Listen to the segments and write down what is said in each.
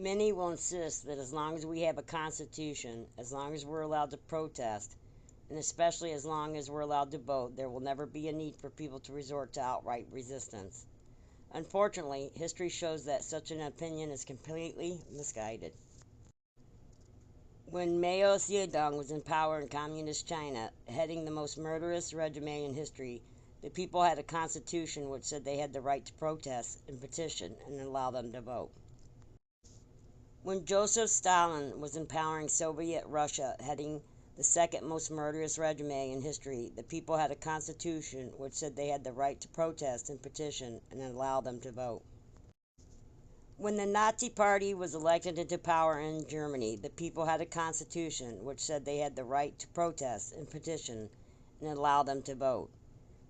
Many will insist that as long as we have a constitution, as long as we're allowed to protest, and especially as long as we're allowed to vote, there will never be a need for people to resort to outright resistance. Unfortunately, history shows that such an opinion is completely misguided. When Mao Zedong was in power in communist China, heading the most murderous regime in history, the people had a constitution which said they had the right to protest and petition and allow them to vote. When Joseph Stalin was in power in Soviet Russia, heading the second most murderous regime in history, the people had a constitution which said they had the right to protest and petition and allow them to vote. When the Nazi Party was elected into power in Germany, the people had a constitution which said they had the right to protest and petition and allow them to vote.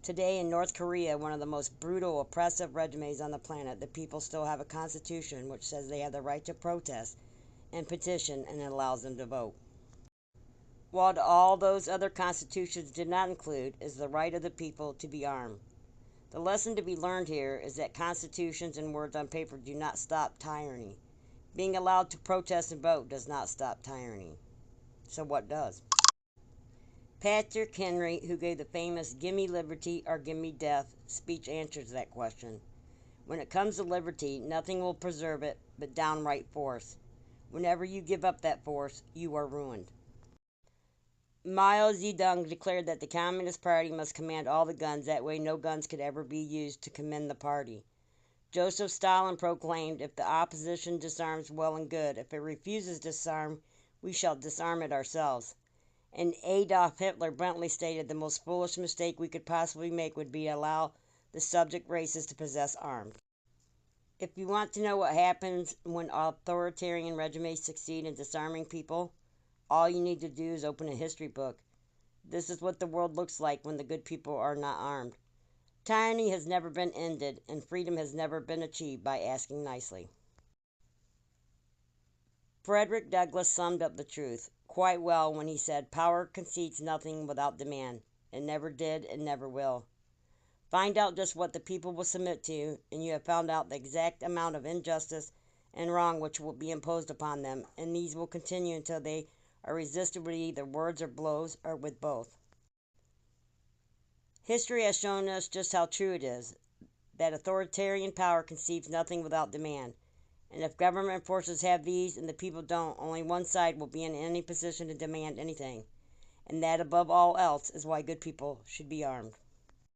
Today in North Korea, one of the most brutal, oppressive regimes on the planet, the people still have a constitution which says they have the right to protest and petition and allows them to vote. What all those other constitutions did not include is the right of the people to be armed. The lesson to be learned here is that constitutions and words on paper do not stop tyranny. Being allowed to protest and vote does not stop tyranny. So what does? Patrick Henry, who gave the famous "Gimme liberty or gimme death" speech, answers that question. When it comes to liberty, nothing will preserve it but downright force. Whenever you give up that force, you are ruined. Mao Zedong declared that the Communist Party must command all the guns, that way no guns could ever be used to commend the party. Joseph Stalin proclaimed, if the opposition disarms, well and good. If it refuses to disarm, we shall disarm it ourselves. And Adolf Hitler bluntly stated the most foolish mistake we could possibly make would be to allow the subject races to possess arms. If you want to know what happens when authoritarian regimes succeed in disarming people, all you need to do is open a history book. This is what the world looks like when the good people are not armed. Tyranny has never been ended, and freedom has never been achieved by asking nicely. Frederick Douglass summed up the truth quite well when he said, "Power concedes nothing without demand. It never did and never will." Find out just what the people will submit to, and you have found out the exact amount of injustice and wrong which will be imposed upon them, and these will continue until they are resisted with either words or blows, or with both. History has shown us just how true it is, that authoritarian power conceives nothing without demand. And if government forces have these and the people don't, only one side will be in any position to demand anything. And that above all else is why good people should be armed.